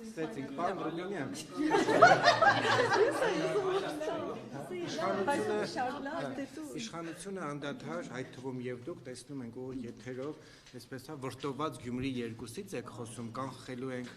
Ստեցինք, պարոն Ռուբինյան։ Իշխանությունը անդադար, այդ թվում եւ դուք տեսնում ենք ու եթերով, այսպես վրտոված Գյումրի 2-ից եք խոսում, կանխելու ենք,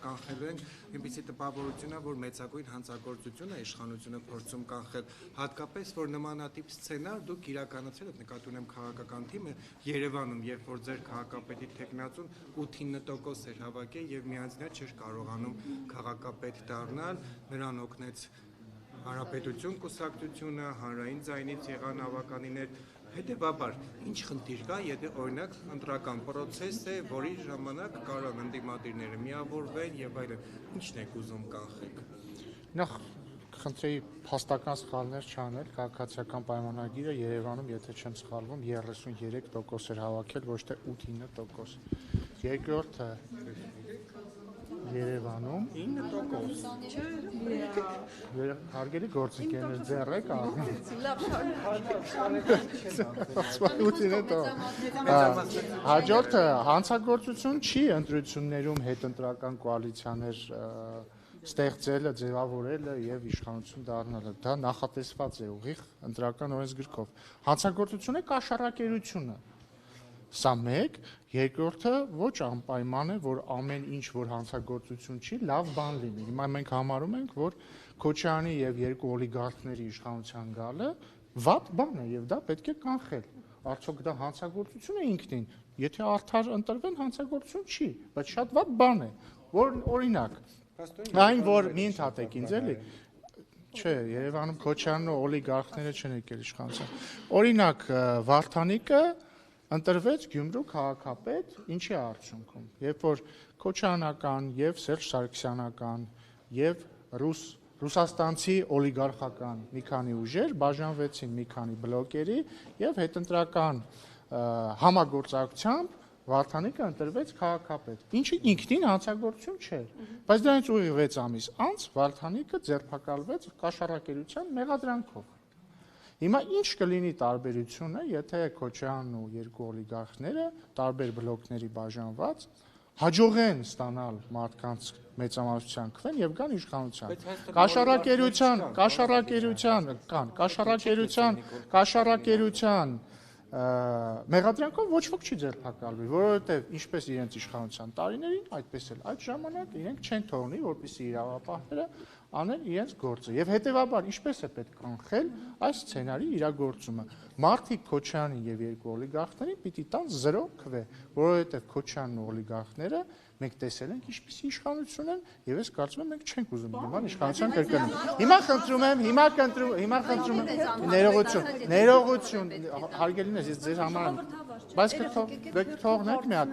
այնպիսի տպավորություն է, որ մեծագույն հանցագործություն է իշխանությունը փորձում կանխել, հատկապես որ նմանատիպ սցենար դուք իրականացրել եք, նկատի ունեմ քաղաքական թիմը Երևանում, երբ որ ձեր քաղաքապետի թեկնածուն 8-9% էր հավաքել եւ միանձնյալ չէր կարողանում քաղաքապետ դառնալ, նրան օգնեց Հանրապետություն կուսակցությունը, հանրային ձայնից եղան ավականիներ, հետևաբար, ինչ խնդիր կա, եթե օրինակ ընտրական պրոցես է, որի ժամանակ կարող են ընդդիմադիրները միավորվեն եւ այլն, ինչն եք ուզում կանխեք։ Նախ խնդրեի փաստական սխալներ չանել, քաղաքացիական պայմանագիրը Երևանում, եթե չեմ սխալվում, 33% էր հավաքել, ոչ թե 8-9%։ Երկրորդը Երևանում 9%։ Հարգելի գործընկերներ, ձեռ եք Հաջորդը հանցագործություն չի ընտրություններում հետընտրական կոալիցիաներ ստեղծելը, ձևավորելը եւ իշխանություն դառնալը, դա նախատեսված է ուղիղ ընտրական օրենսգրքով։ Հանցագործությունը կաշառակերությունը։ Սա մեկ, երկրորդը ոչ անպայման է, որ ամեն ինչ, որ հանցագործություն չի, լավ բան լինի։ Հիմա մենք համարում ենք, որ Քոչարյանի եւ երկու օլիգարխների իշխանության գալը վատ բան է եւ դա պետք է կանխել։ Արդյոք դա հանցագործություն է ինքնին։ Եթե արդար ընտրվեն, հանցագործություն չի, բայց շատ վատ բան է։ Որ օրինակ, այն որ մի ընդհատեք ինձ էլի, չէ, Երևանում Քոչարյանն ու օլիգարխները չեն եկել իշխանության։ Օրինակ, Վարդանիկը ընտրվեց Գյումրու քաղաքապետ, ինչի արդյունքում, երբ որ Քոչարյանական եւ Սերժ Սարգսյանական եւ ռուսաստանցի օլիգարխական մի քանի ուժեր բաժանվեցին մի քանի բլոկերի եւ հետընտրական համագործակցությամբ Վարդանիկը ընտրվեց քաղաքապետ, ինչը ինքնին հանցագործություն չէր, բայց դրանից ուղիղ 6 ամիս անց Վարդանիկը ձերբակալվեց կաշառակերության մեղադրանքով։ Հիմա ինչ կլինի տարբերությունը, եթե Քոչարյանն ու երկու օլիգարխները տարբեր բլոկների բաժանված հաջողեն ստանալ մարդկանց մեծամասնության քվեն եւ գան իշխանության։ Կաշառակերության մեղադրանքով ոչ ոք չի ձերբակալվի, որովհետեւ ինչպես իրենց իշխանության տարիներին, այդպես էլ այդ ժամանակ իրենք չեն թողնի, որպեսզի իրավապահները անեն իրենց գործը։ Եվ հետեւաբար ինչպես է պետք կանխել այս սցենարի իրագործումը։ Մարդիկ Քոչարյանին եւ երկու օլիգարխներին պիտի տան 0 քվե, որովհետեւ Քոչարյանն ու օլիգարխները մենք տեսել ենք ինչպիսի իշխանություն են եւ ես կարծում եմ մենք չենք ուզում նման իշխանության կրկնել։ Հիմա խնդրում եմ ներողություն, հարգելիներս, ես ձեր համար եմ, բայց կթողնեք մի հատ։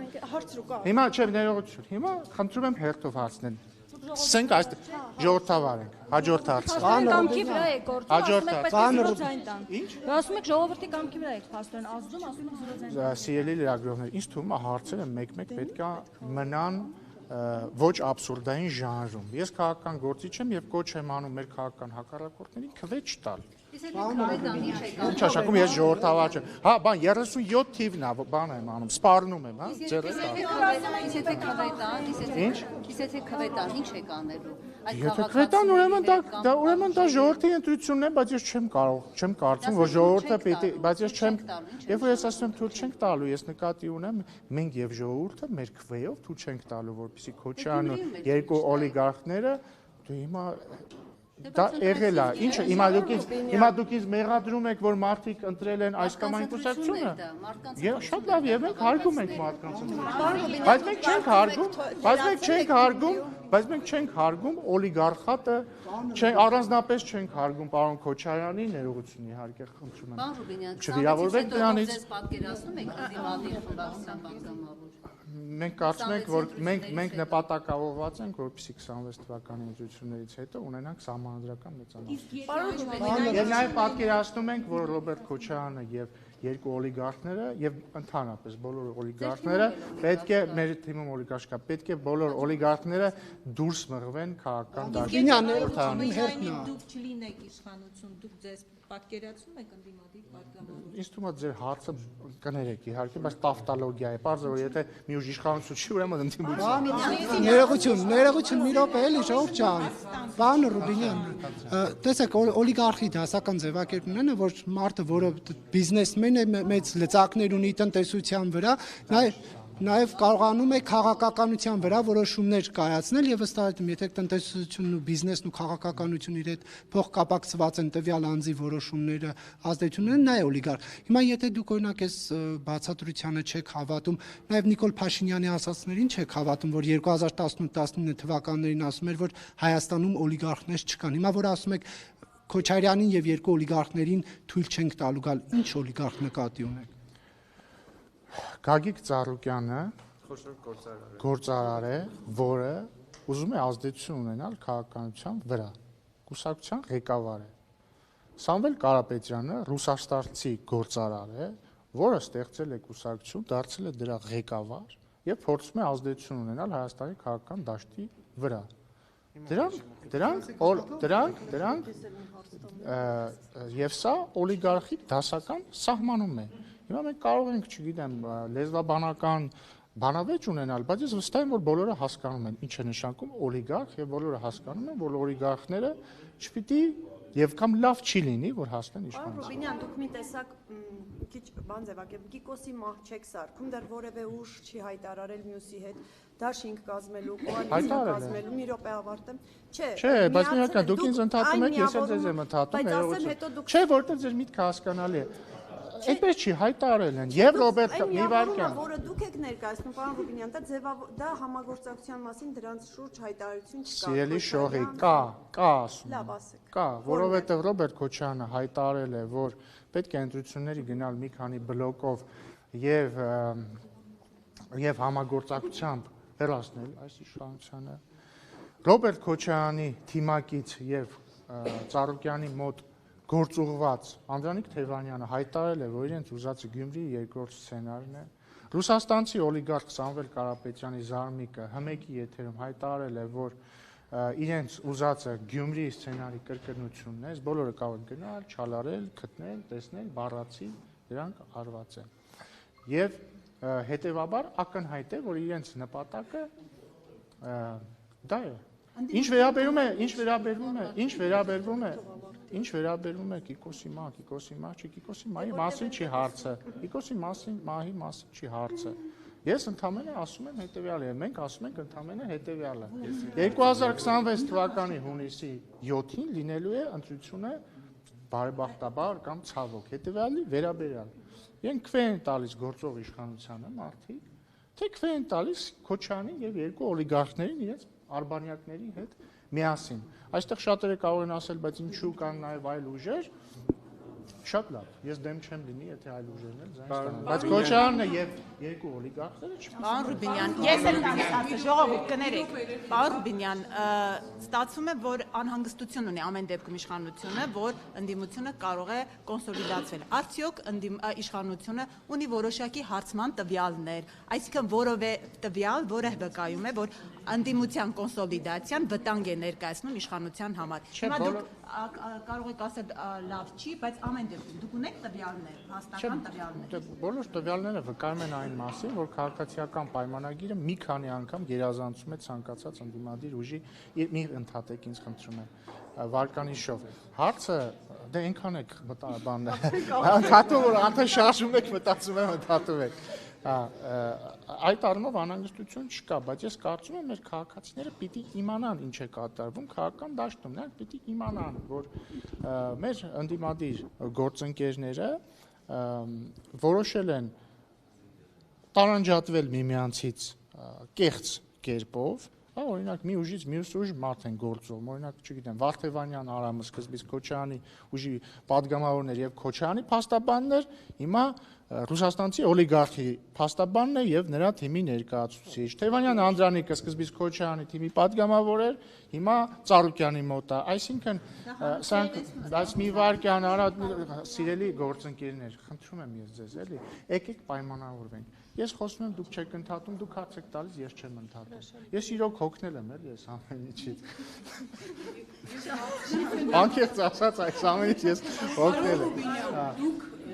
Հիմա չէ, ներողություն, հիմա խնդրում եմ հերթով հարցնել։ Սենք այս ժողովրդավար ենք, հաջորդ հարցը։ Կամքի վրա եք գործում, Ինչ։ ասում եք ժողովրդի կամքի վրա եք փաստորեն ազդում, ասում եք 0 ձայն։ Սիրելի լրագրողներ, ինձ թվում է հարցերը մեկ-մեկ պետքա մնան ոչ աբսուրդային ժանրում։ Ես քաղաքական գործիչ եմ եւ կոչ եմ անում մեր քաղաքական հակառակորդներին քվե չտալ։ Ինչ աշխատում ես ժողովրդավար չեմ։ Հա, բան 37 թիվն է, բան եմ անում, սպառնում եմ, հա, ձեռը Եթե քվետան, ինչ եք անելու։ Եթե քվետան, ուրեմն դա ժողովրդի ընտրությունն է, բայց ես չեմ կարծում, որ ժողովուրդը պիտի, բայց ես չեմ, երբ որ ես ասում եմ թույլ չենք տալու, ես նկատի ունեմ, մենք եւ ժողովուրդը մեր քվեով թույլ չենք տալու, որպեսզի Քոչարյանն ու երկու օլիգարխները դու հիմա դա եղել է, ինչը հիմա դուք ինձ մեղադրում եք, որ մարդիկ ընտրել են այս կամ այն կուսակցությունը։ Շատ լավ, եւ մենք հարգում ենք մարդկանց ընտրությունը։ Բայց մենք չենք հարգում օլիգարխատը, առանձնապես չենք հարգում պարոն Քոչարյանի ներողություն իհարկե խնդրում եմ։ Պարոն Ռուբինյան, չվիրավորվեք դրանից։ Ձեզ պատկերացնում եք ընդդիմադիր խմբակցության պատգամավոր։ մենք կարծում ենք, որ մենք նպատակավորված ենք, որպեսզի 26 թվականի ընտրություններից հետո ունենանք սահմանադրական մեծանալու։ Եվ նաև պատկերացնում ենք, որ Ռոբերտ Քոչարյանը եւ երկու օլիգարխները եւ ընդհանրապես բոլոր օլիգարխները պետք է մեր թիմում օլիգարխ կա, պետք է բոլոր օլիգարխները դուրս մղվեն քաղաքական դաշտից։ Դուք չլինեք իշխանություն, դուք ձեզ պատկերացնում եք ընդդիմադիր պատգամավորություն։ Ինձ թվում է ձեր հարցը կներեք իհարկե, բայց տավտոլոգիա է, բարձր որ եթե մի ուժ իշխանություն չի, ուրեմն ընդդիմություն։ Ներողություն, մի րոպե էլի ժողովուրդ ջան։ Պարոն Ռուբինյան, տեսեք օլիգարխի դասական ձևակերպումն է, որ մարդը, որը բիզնեսմեն է, մեծ լծակներ ունի տնտեսության վրա, նաև կարողանում է քաղաքականության վրա որոշումներ կայացնել եւ ըստ այդմ եթե տնտեսությունն ու բիզնեսն ու քաղաքականությունը իր հետ փոխկապակցված են տվյալ անձի որոշումները ազդեցություն ունեն, նա է օլիգարխ։ Հիմա եթե դուք օրինակ այս բացատրությանը չեք հավատում, նաև Նիկոլ Փաշինյանի ասածներին չեք հավատում, որ 2018-19 թվականներին ասում էր, որ Հայաստանում օլիգարխներ չկան։ Հիմա որ ասում եք Քոչարյանին եւ երկու օլիգարխներին թույլ չենք տալու գալ, ինչ օլիգարխ նկատի ունեք։ Գագիկ Ծառուկյանը գործարար է, որը ուզում է ազդեցություն ունենալ քաղաքականության վրա, կուսակցության ղեկավար է։ Սամվել Կարապետյանը ռուսաստանցի գործարար է, որը ստեղծել է կուսակցություն, դարձել է դրա ղեկավար եւ փորձում է ազդեցություն ունենալ Հայաստանի քաղաքական դաշտի վրա։ Դրանք եւ սա օլիգարխի դասական սահմանում է։ Հիմա մենք կարող ենք, չգիտեմ, լեզվաբանական բանավեճ ունենալ, բայց ես վստահ եմ, որ բոլորը հասկանում են ինչ է նշանակում օլիգարխ եւ բոլորը հասկանում են, որ օլիգարխները չպիտի եւ կամ լավ չի լինի, որ հասնեն իշխանության։ Պարոն Ռուբինյան, դուք մի տեսակ քիչ բան ձևակերպ, Գիկոսի մահ չեք սարքում, դեռ որևէ ուժ չի հայտարարել մյուսի հետ դաշինք կազմելու, կոալիցիա կազմելու, մի րոպե ավարտեմ։ Չէ, բայց միական դուք ինձ ընդհատում եք, ես ձեզ եմ ընդհատում, չէ, որտեղ ձեր միտքը հասկանալի է։ Այդպես չի հայտարարել են եւ Ռոբերտ Միվարկյան, որը դուք եք ներկայացնում, պարոն Ռուբինյան, դա համագործակցության մասին դրանց շուրջ հայտարարություն չկա։ Սիրելի շողի, կա ասում։ Լավ, ասեք։ Կա, որովհետեւ Ռոբերտ Քոչարյանը հայտարարել է, որ պետք է ընտրությունների գնալ մի քանի բլոկով եւ համագործակցությամբ հեռացնել այս իշխանությանը։ Ռոբերտ Քոչարյանի թիմակից եւ Ծառուկյանի մոտ գործուղված Անդրանիկ Թևանյանը հայտարարել է, որ իրենց ուզածը Գյումրիի երկրորդ սցենարն է։ Ռուսաստանցի օլիգարխ Սամվել Կարապետյանի զարմիկը հմեկի եթերում հայտարարել է, որ իրենց ուզածը Գյումրիի սցենարի կրկնությունն է, բոլորը կարող են գնալ, չալարել, գտնել, տեսնել, բառացի, դրանք արված են։ Եվ հետևաբար ակնհայտ է, որ իրենց նպատակը դա է։ Ինչ վերաբերվում է Կիկոսի մահի մասին չի հարցը։ Կիկոսի մահի մասին չի հարցը։ Ես ընդամենը ասում եմ հետևյալը, մենք ասում ենք ընդամենը հետևյալը։ 2026 թվականի հունիսի 7-ին լինելու է ընտրությունը բարեբախտաբար կամ ցավոք։ Հետևյալի վերաբերյալ։ Իրենք քվե են տալիս գործող իշխանությանը մարդիկ, թե քվե են տալիս Քոչարյանին եւ երկու օլիգարխներին իրենց արբանյակների հետ միասին։ Այստեղ շատերը կարող են ասել, բայց ինչու կան նաև այլ ուժեր։ Շատ լավ, ես դեմ չեմ լինի, եթե այլ ուժերն էլ ձայն ստանան։ Բայց Քոչարյանը եւ երկու օլիգարխները չպիտի։ Պարոն Ռուբինյան, ես էլ ասացի, ժողովուրդ կներեք։ Պարոն Ռուբինյան, ստացվում է, որ անհանգստություն ունի ամեն դեպքում իշխանությունը, որ ընդդիմությունը կարող է կոնսոլիդացվել։ Արդյոք իշխանությունը ունի որոշակի հարցման տվյալներ, այսինքն որևէ տվյալ, որը վկայում է, որ ընդդիմության կոնսոլիդացիան վտանգ է ներկայացնում իշխանության համար։ Հիմա դուք կարող եք ասել լավ չի, բայց ամեն դեպքում դուք ունեք տվյալներ, հաստատական տվյալներ։ Բոլոր տվյալները վկայում են այն մասին, որ քաղաքացիական պայմանագիրը մի քանի անգամ գերազանցում է ցանկացած ընդդիմադիր ուժի մի ընդհատեք ինձ խնդրում եմ վարկանիշով։ Հարցը դե այնքան եք բանը ընդհատում որ անթեն շարժում եք մտածում եմ ընդհատում եք։ Այդ առումով անհանգստություն չկա, բայց ես կարծում եմ մեր քաղաքացիները պիտի իմանան ինչ է կատարվում քաղաքական դաշտում, նրանք պիտի իմանան, որ մեր ընդդիմադիր գործընկերները որոշել են տարանջատվել միմյանցից կեղծ կերպով, օրինակ մի ուժից մյուս ուժ մարդ են գործում, օրինակ չգիտեմ Վարդևանյան Արամը սկզբից Քոչարյանի ուժի падգամավորներ եւ Քոչարյանի փաստաբաններ, հիմա Ռուսաստանցի օլիգարխի փաստաբանն է եւ նրա թիմի ներկայացուցիչ։ Թևանյան Անդրանիկը սկզբից Քոչարյանի թիմի падգամավոր էր, հիմա Ծառուկյանի մոտ է։ Այսինքն բայց մի վարքյան արա սիրելի գործընկերներ, խնդրում եմ ես ձեզ, էլի, եկեք պայմանավորվենք։ Ես խոսում եմ, դուք չեք ընդհատում, դուք հարց եք տալիս, ես չեմ ընդհատում։ Ես իրոք հոգնել եմ, էլի, այս ամեն ինչից։ Անկեղծ ասած, այս ամեն ինչ ես հոգնել եմ։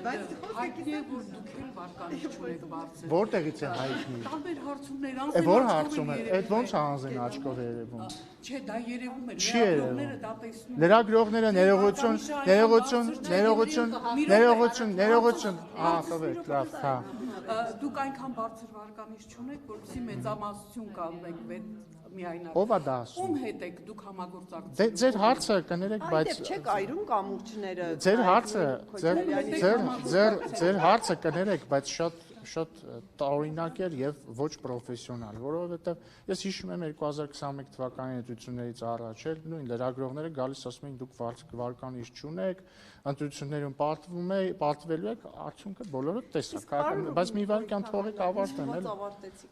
Բայց հայտնի է, որ դուք էլ վարկանիշ չունեք բարձր։ Որտեղից է հայտնի։ Տարբեր հարցումներ անձն որ հարցում է, այդ ոնց է անձն աչքով երևում։ Չէ, դա երևում է, Չի երևում։ լրագրողները դա տեսնում։ Լրագրողները ներողություն, տվեք, լավ, հա։ Դուք այնքան բարձր վարկանիշ չունեք, որպեսզի մեծամասնություն կանվեք միայնակ։ Ո՞վ է դա ասում։ Ում հետ եք դուք համագործակցում։ Ձեր հարցը կներեք, բայց Այդտեղ չեք այրում կամուրջները։ ձեր հարցը կներեք, բայց շատ տարօրինակ էր եւ ոչ պրոֆեսիոնալ, որովհետեւ ես հիշում եմ 2021 թվականի ընտրություններից առաջ էլ նույն լրագրողները գալիս ասում էին դուք վարկանիշ չունեք, ընտրություններում պարտվելու եք, արդյունքը բոլորը տեսակ, բայց մի վարքյան թողեք ավարտեմ, էլ։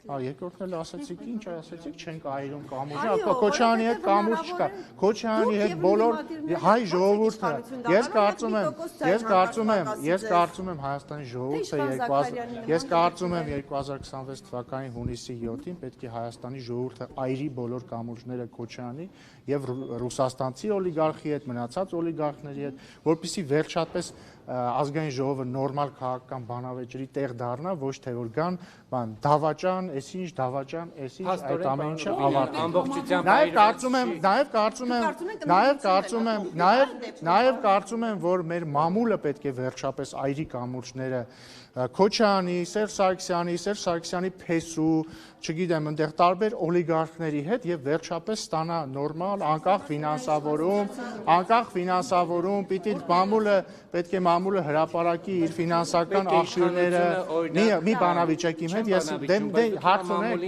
Հա, երկրորդն էլ ասացիք, ինչ ասացիք, չենք այրում կամուրջը, Քոչարյանի հետ կամուրջ չկա, Քոչարյանի հետ բոլոր հայ ժողովուրդը, ես կարծում եմ Հայաստանի ժողովուրդը Ես կարծում եմ 2026 թվականի հունիսի 7-ին պետք է Հայաստանի ժողովուրդը այրի բոլոր կամուրջները Քոչարյանի եւ ռուսաստանցի օլիգարխի հետ, մնացած օլիգարխների հետ, որպեսզի վերջապես ազգային ժողովը նորմալ քաղաքական բանավեճերի տեղ դառնա, ոչ թե որ գան դավաճան, այսինչ այդ ամեն ինչը ավարտվի։ Նաև կարծում եմ, որ մեր մամուլը պետք է վերջապես այրի կամուրջները Քոչարյանի, Սերժ Սարգսյանի փեսու, չգիտեմ, այնտեղ տարբեր օլիգարխների հետ եւ վերջապես ստանա նորմալ, անկախ ֆինանսավորում, պիտի մամուլը հրապարակի իր ֆինանսական աղբյուրները, մի բանավիճակի հետ ես հարց ունեմ,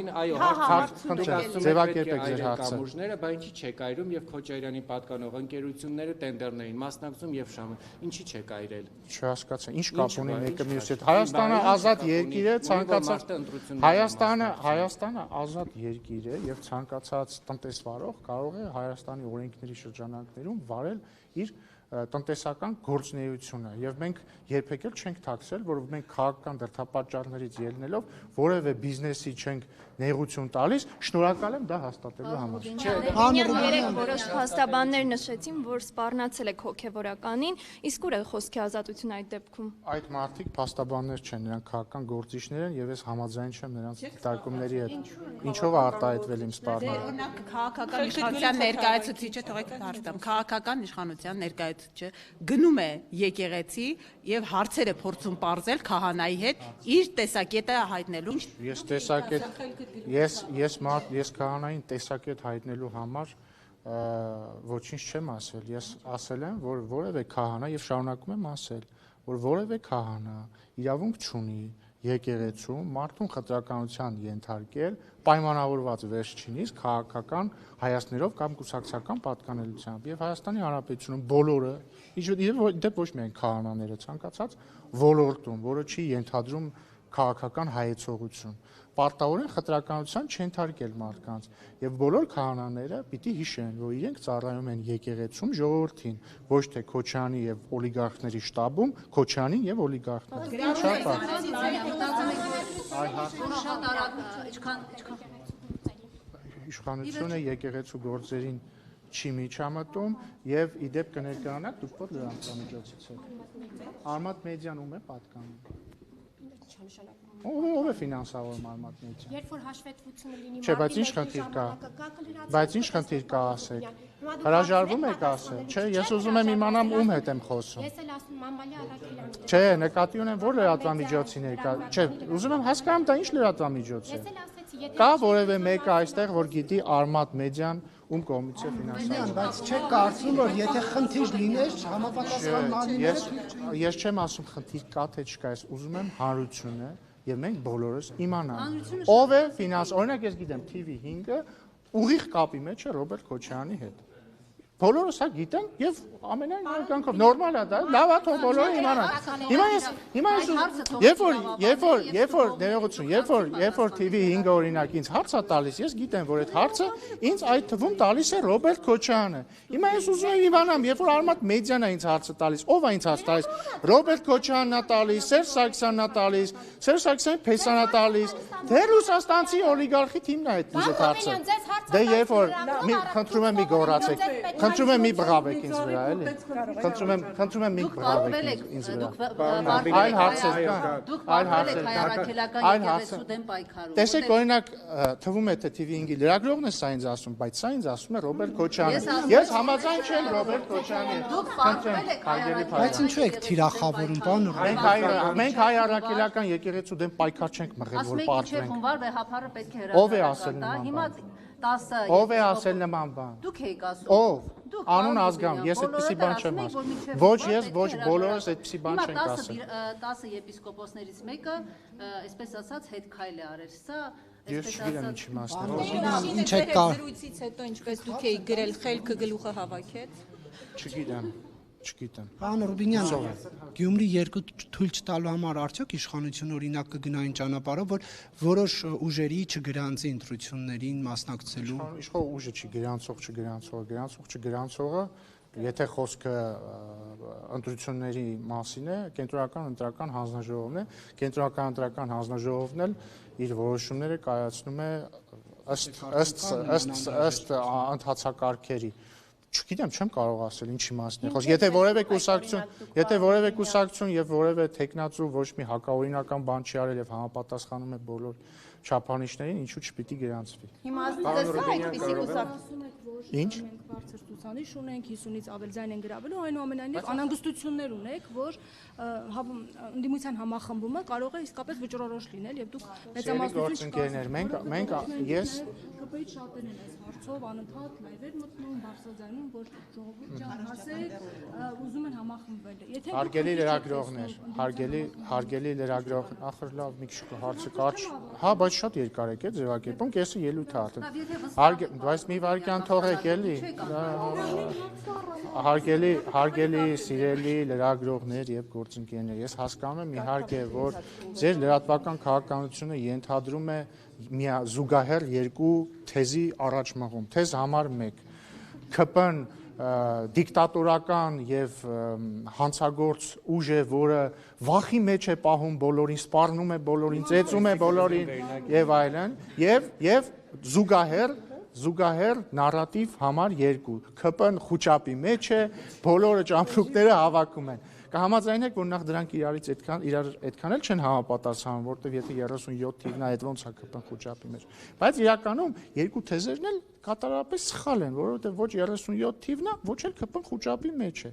ձևակերպեք ձեր հարցը։ Բա ինչի չեք այրում եւ Քոչարյանի պատկանող ընկերությունները տենդերներին մասնակցում եւ շահում, ինչի չեք այրել։ Չհասկացա, ինչ կապ ունի մեկը մյուսի հետ։ Հայաստանը ազատ երկիր է, ցանկացած Հայաստանը ազատ երկիր է եւ ցանկացած տնտեսվարող կարող է Հայաստանի օրենքների շրջանակներում վարել իր տնտեսական գործունեությունը եւ մենք երբեք էլ չենք թաքցել, որ մենք քաղաքական դրդապատճառներից ելնելով որևէ բիզնեսի չենք նեղություն տալիս, շնորհակալ եմ դա հաստատելու համար։ Երեք որոշ փաստաբաններ նշեցին, որ սպառնացել եք հոգեվորականին, իսկ ուր է խոսքի ազատությունը այդ դեպքում։ Այդ մարդիկ փաստաբաններ չեն, նրանք քաղաքական գործիչներ են եւ ես համաձայն չեմ նրանց դիտարկումների հետ։ Ինչով է արտահայտվել իմ սպառնալը։ Օրինակ քաղաքական իշխանության ներկայացուցիչը թողեք հարցամ, քաղաքական իշխանության ներկայացուցիչը գնում է եկեղեցի եւ հարցերը փորձում պարզել քահանայի հետ իր տեսակետը հայտնելու։ Ես քահանային տեսակետ հայտնելու համար ոչինչ չեմ ասել, ես ասել եմ, որ որևէ քահանա եւ շարունակում եմ ասել, որ որևէ քահանա իրավունք չունի եկեղեցում մարդուն խտրականության ենթարկել պայմանավորված վերջինիս քաղաքական հայացքներով կամ կուսակցական պատկանելությամբ եւ Հայաստանի Հանրապետությունում բոլորը դեպ ոչ միայն քահանաները ցանկացած ոլորտում, որը չի ենթադրում քաղաքական հայեցողություն պարտավորեն խտրականության չենթարկել մարդկանց եւ բոլոր քահանաները պիտի հիշեն, որ իրենք ծառայում են եկեղեցում ժողովրդին, ոչ թե Քոչարյանի եւ օլիգարխների շտաբում, Քոչարյանին եւ օլիգարխներին։ Իշխանությունը եկեղեցու գործերին չի միջամտում եւ իդեպ կներկայանաք դուք ո՞ր լրատվամիջոցից եք։ Արմատ մեդիան ում է պատկանում։ Ով է ֆինանսավորում Արմատ մեդիան։ Երբ որ հաշվետվությունը լինի, չէ, բայց ինչ խնդիր կա։ Բայց ինչ խնդիր կա ասեք։ Հրաժարվում եք ասել։ Չէ, ես ուզում եմ իմանամ ում հետ եմ խոսում։ Ես էլ ասում եմ Ամալիա Արաքելյանին։ Չէ, նկատի ունեմ որ լրատվամիջոցի ներկա։ Չէ, ուզում եմ հասկանամ դա ինչ լրատվամիջոց է։ Ես էլ ասեցի, եթե Կա որևէ մեկը այստեղ որ գիտի Արմատ մեդիան ում կողմից է ֆինանսավորվում։ Բայց չեք կարծում որ եթե խնդիր լիներ համապատասխան Ես չեմ ասում խնդիր կա թե չկա, ես ուզում եմ հանրությունը եւ մենք բոլորս իմանանք ով է ֆինանս, օրինակ ես գիտեմ TV5-ը ուղիղ կապի մեջ է Ռոբերտ Քոչարյանի հետ։ Բոլորը սա գիտեն եւ ամենայն կյանքով նորմալ է դա, լավ է թող բոլորը իմանան։ Հիմա ես երբ որ ներողություն, երբ որ TV 5 օրինակ ինձ հարց է տալիս, ես գիտեմ, որ այդ հարցը ինձ այդ թվում տալիս է Ռոբերտ Քոչարյանը։ Հիմա ես ուզում եմ իմանամ, երբ որ Արմատ Մեդիան է ինձ հարցը տալիս, ով է ինձ հարց տալիս։ Ռոբերտ Քոչարյանն է տալիս, Սերժ Սարգսյանն է տալիս, Սերժ Սարգսյանը փեսան է տալիս։ Դե Ռուսաստանցի օլիգարխի թիմն է այդ հարցը։ Դե երբ որ խնդրում եմ մի գոռացեք, խնդրում եմ մի բղավեք ինձ վրա, էլի։ Խնդրում եմ մի բղավեք ինձ վրա։ Այլ հարցեր կան։ Տեսեք, օրինակ, թվում է թե TV5-ի լրագրողն է սա ինձ ասում, բայց սա ինձ ասում է Ռոբերտ Քոչարյանը։ Ես համաձայն չեմ Ռոբերտ Քոչարյանի։ Բայց ինչու եք թիրախավորում, պարոն Ռոբերտ։ Մենք հայ առաքելական եկեղեցու դեմ պայքար չենք մղել, որ պարտվենք։ Հունվար վեհափառը պետք է Ով է ասել նման բան։ 10 Ով է ասել նման բան։ Դուք եք ասում։ Ով։ Անուն ազգամ, ես այդպիսի բան չեմ ասում։ Ոչ ես, ոչ բոլորս այդպիսի բան չենք ասել։ 10 եպիսկոպոսներից մեկը, այսպես ասած, հետ քայլ է արել։ Սա Ես չգիտեմ ինչի մասն է։ Ինչ է կա։ Զրույցից հետո ինչպես դուք եք գրել խելքը գլուխը հավաքեց։ Չգիտեմ։ Պարոն Ռուբինյան, Գյումրի 2 թույլ չտալու համար արդյոք իշխանությունը օրինակ կգնային ճանապարհով, որ որոշ ուժերի չգրանցի ընտրություններին մասնակցելու։ Իշխող ուժը չի գրանցողը, եթե խոսքը ընտրությունների մասին է, կենտրոնական ընտրական հանձնաժողովն է, կենտրոնական ընտրական հանձնաժողովն էլ իր որոշումները կայացնում է ըստ ընթացակարգերի։ Չգիտեմ, չեմ կարող ասել ինչի մասն է խոսքը։ Եթե որևէ կուսակցություն եւ որևէ տեխնացու ոչ մի հակաօրինական բան չի արել եւ համապատասխանում է բոլոր չափանիշներին, ինչու չպիտի գրանցվի։ Հիմա տեսա այդպիսի կուսակցություն Ինչ։ Մենք բարձր ցուցանիշ ունենք 50-ից ավել ձայն են գրավելու, այնուամենայնիվ անհանգստություններ ունեք, որ ընդդիմության համախմբումը կարող է իսկապես վճռորոշ լինել եւ դուք մեծամասնություն ես ԿՊ-ից շատերն են այս հարցով անընդհատ լայվեր մտնում, բարձրաձայնում, որ ժողովուրդ ջան հասեք, ուզում են համախմբվել։ Եթե հարգելի լրագրողներ, հարգելի լրագրող, ախր լավ մի քիչ հարցը կարճ, հա, բայց շատ երկար եք ձևակերպում, կեսը ելույթ է ատել։ Բայց մի վարքյան թողեք էլի։ Հարգելի սիրելի լրագրողներ եւ գործընկերներ, ես հասկանում եմ իհարկե, որ ձեր լրատվական քաղաքականությունը ենթադրում է զուգահեռ երկու թեզի առաջ մղում։ Թեզ համար 1 ԿՊ-ն դիկտատորական եւ հանցագործ ուժ է, որը վախի մեջ է պահում բոլորին, սպառնում է բոլորին, ծեծում է բոլորին եւ այլն, եւ զուգահեռ նարատիվ համար 2 ԿՊ-ն խոճապի մեջ է, բոլորը ճամփրուկները հավաքում են։ Կհամաձայնեք, որ նախ դրանք իրար այդքան էլ չեն համապատասխանում, որտեվ եթե 37 թիվն է, այդ ոնց է ԿՊ-ն խոճապի մեջ։ Բայց իրականում երկու թեզերն էլ կատարապես սխալ են, որովհետև ոչ 37 թիվն է, ոչ էլ ԿՊ-ն խոճապի մեջ է։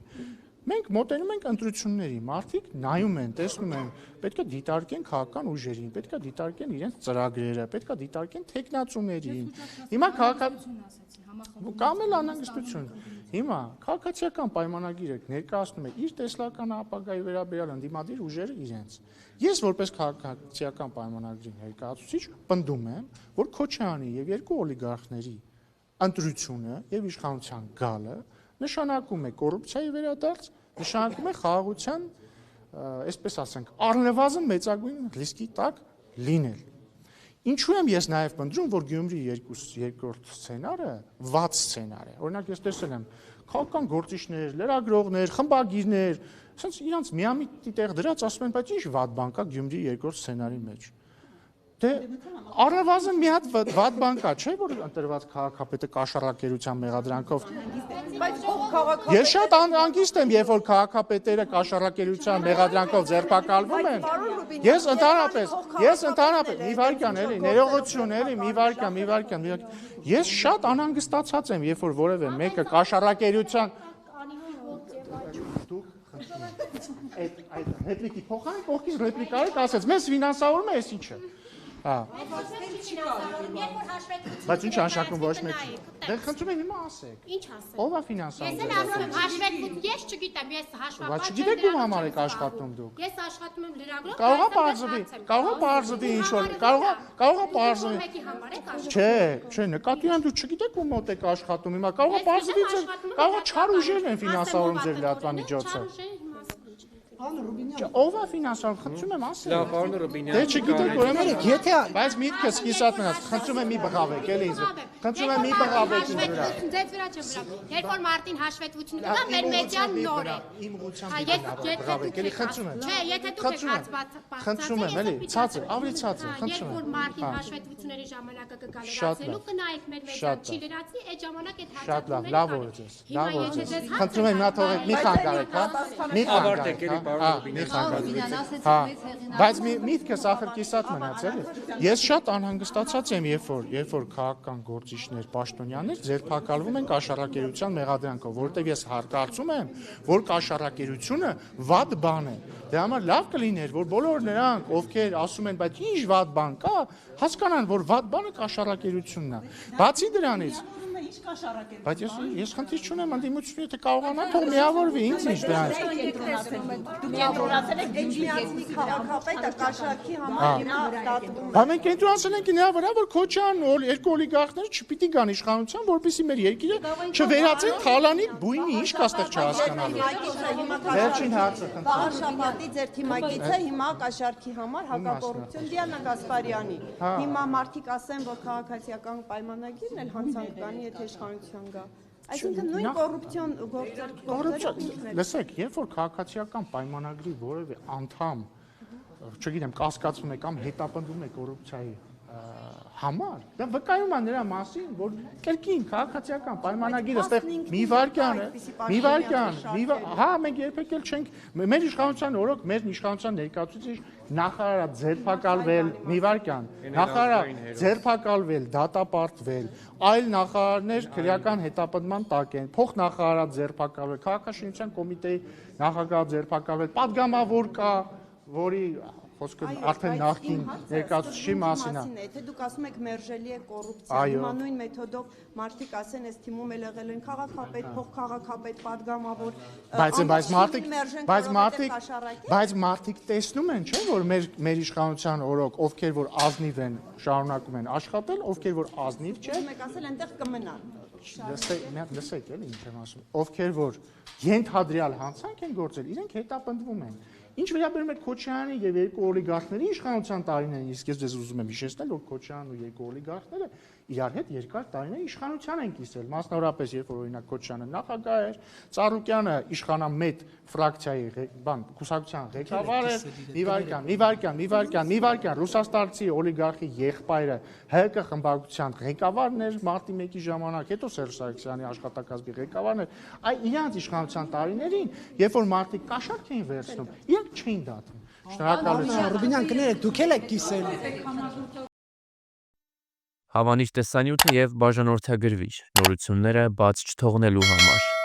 Մենք մոտենում ենք ընտրությունների, մարդիկ նայում են, տեսնում են, պետք է դիտարկեն քաղաքական ուժերին, պետք է դիտարկեն իրենց ծրագրերը, պետք է դիտարկեն տեխնացուներին։ Հիմա կամ էլ անհանգստություն։ Հիմա քաղաքացիական պայմանագիր եք ներկայացնում եք իր տեսլական ապագայի վերաբերյալ ընդդիմադիր ուժերը իրենց։ Ես որպես քաղաքացիական պայմանագրի ներկայացուցիչ պնդում եմ, որ Քոչարյանի եւ երկու օլիգարխների ընտրությունը եւ իշխանության գալը նշանակում է կոռուպցիայի վերադարձ, նշանակում է խաղաղության, այսպես ասենք, առնվազն մեծագույն ռիսկի տակ լինել։ Ինչու եմ ես նաև պնդում, որ Գյումրի երկրորդ սցենարը վատ սցենար է։ Օրինակ ես տեսել եմ քաղաքական գործիչներ, լրագրողներ, խմբագիրներ, ասենց իրանց միամիտ տեղ դրած ասում են, բայց ինչ վատ բան կա Գյումրի երկրորդ սցենարի մեջ։ Դե առնվազն մի հատ վատ բան կա, չէ՞ որ ընտրված քաղաքապետը կաշառակերության մեղադրանքով։ Բայց ով քաղաքապետ։ Ես շատ անգիստ եմ, երբ որ քաղաքապետերը կաշառակերության մեղադրանքով ձերբակալվում են։ Ես ընդհանրապես մի վարքյան էլի, ներողություն էլի, մի վարքյան։ Ես շատ անհանգստացած եմ, երբ որ որևէ մեկը կաշառակերության այդ ռեպլիկի փոխանակ կողքից ռեպլիկա եք ասեց, մեզ ֆինանսավորում է, այս ինչը։ Բայց ինչ անշակում ոչ մեկ։ Դե խնդրում եմ հիմա ասեք։ Ինչ ասեմ։ Ով է ֆինանսավորում։ Ես էլ ասում եմ հաշվետվություն, ես չգիտեմ, ես հաշվապատ Բայց չգիտեք ում համար եք աշխատում դուք։ Ես աշխատում եմ լրագրող։ Կարող է բարձրի ինչ որ, կարող է բարձրի։ Մեկի համար եք աշխատում։ Չէ, նկատի ունեմ դուք չգիտեք ում մոտ եք աշխատում հիմա, կարող է բարձրի ձեր, կարող է չար ուժերն են ֆինանսավորում ձեր լրատվամիջոցը։ Ով է ֆինանսավորում, խնդրում եմ ասեք։ Լավ, պարոն Ռուբինյան։ Դե չգիտեք ուրեմն եթե բայց միտքը սկիզատ մնաց, խնդրում եմ մի բղավեք, էլի ինձ։ Խնդրում եմ մի բղավեք ինձ վրա։ Ձեզ վրա չեմ վրա։ Երբ որ մարտին հաշվետվություն կա, մեր մեդիան նոր է։ Իմ ուղղությամբ բղավեք, էլի խնդրում եմ։ Չէ, եթե դուք եք Խնդրում եմ, էլի, ցածր, ավելի ցածր, խնդրում եմ։ Երբ որ մարտին հաշվետվությունների ժամանակը կգա լրացնելու, կնայեք մեր մեդիան չի լրացնի, այդ ժամանակ այդ շատ լավ օրեցես, լավ օրեցես։ Խնդրում եմ նա թողեք, մի խանգարեք, հա։ Մի խանգարեք, Բայց միտքս ախր կիսատ մնաց էլի։ Ես շատ անհանգստացած եմ, երբ որ քաղաքական գործիչներ, պաշտոնյաներ ձերբակալվում են կաշառակերության մեղադրանքով, որովհետև ես կարծում եմ, որ կաշառակերությունը վատ բան է։ Դե համար լավ կլիներ, որ բոլոր նրանք, ովքեր ասում են, բայց ինչ վատ բան կա, հասկանան, որ վատ բանը կաշառակերությունն է։ Բացի դրանից Բայց ես խնդիր չունեմ ընդդիմությունը, եթե կարողանա, թող միավորվի, ինձ ինչ դրանից։ Դուք կենտրոնացել եք Էջմիածնի քաղաքապետը կաշառքի համար հիմա դատվում է։ Բա մենք կենտրոնացել ենք նրա վրա, որ Քոչյանն երկու օլիգարխները չպիտի գան իշխանության, որպեսզի մեր երկիրը չվերածեն թալանի բույնի, ինչ կա ստեղ չհասկանալու։ Վերջին հարցը խնդրում եմ։ Վաղաշաբաթի ձեր թիմակիցը հիմա կաշառքի համար հակակոռուպցիոն Դիանա Գասպարյանի։ Հիմա մարդիկ ասեն, որ քաղաքացիական պայմանագիրն էլ հանցանկանի եթե իշխանության գա։ Այսինքն նույն կոռուպցիոն գործերով։ Լսեք, երբ որ քաղաքացիական պայմանագրի որևէ անդամ, չգիտեմ, կասկածում է կամ հետապնդում է կոռուպցիայի համար, դա վկայում է նրա մասին, որ կրկին քաղաքացիական պայմանագիրը այստեղ մի վարքյան է, հա, մենք երբեք էլ չենք, մեր իշխանության օրոք, մեր իշխանության ներկայացուցիչ նախարարը ձերբակալվել, մի վարքյան, նախարարը ձերբակալվել, դատապարտվել, այլ նախարարներ քրեական հետապնդման տակ են, փոխնախարարը ձերբակալվել, քաղաքաշինության կոմիտեի նախագահը ձերբակալվել, падգամավոր կա, որի խոսքը արդեն նախքին ներկայացուցիչի մասին է։ Եթե դուք ասում եք մերժելի է կոռուպցիա, հիմա նույն մեթոդով մարդիկ ասեն, այս թիմում էլ եղել են քաղաքապետ, փոխքաղաքապետ, падգամավոր, բայց մարդիկ տեսնում են, չէ՞, որ մեր իշխանության օրոք, ովքեր որ ազնիվ են, շարունակում են աշխատել, ովքեր որ ազնիվ չեն, մեկ ասել այնտեղ կմնան։ Լսեք, էլի ինչ եմ ասում, ովքեր որ ենթադրյալ հանցանք են գործել, իրենք հետապնդվում են։ Ինչ վերաբերում է Քոչյանի եւ երկու օլիգարխների իշխանության տարիներին, իսկ ես ձեզ ուզում եմ հիշեցնել, որ Քոչյանն ու երկու օլիգարխները իրար հետ երկար տարիներ իշխանության են կիսել, մասնավորապես երբ որ օրինակ Քոչյանը նախագահ էր, Ծառուկյանը իշխանամետ ֆրակցիայի կուսակցության ղեկավար էր, մի վարքյան Ռուսաստանցի օլիգարխի եղբայրը ՀԿ խմբակցության ղեկավարն էր մարտի 1-ի ժամանակ, հետո Սերժ Սարգսյանի աշխատակազմի ղեկավարն էր, այ իրանց իշխանության տարիներին, երբ որ մարդիկ կաշառք էին վերցնում, իրենք չէին դատում։ Շնորհակալություն։ Ռուբինյան կներեք, դուք էլ եք կիսել։ Հավանիչ տեսանյութը եւ բաժանորդագրվիչ նորությունները բաց չթողնելու համար։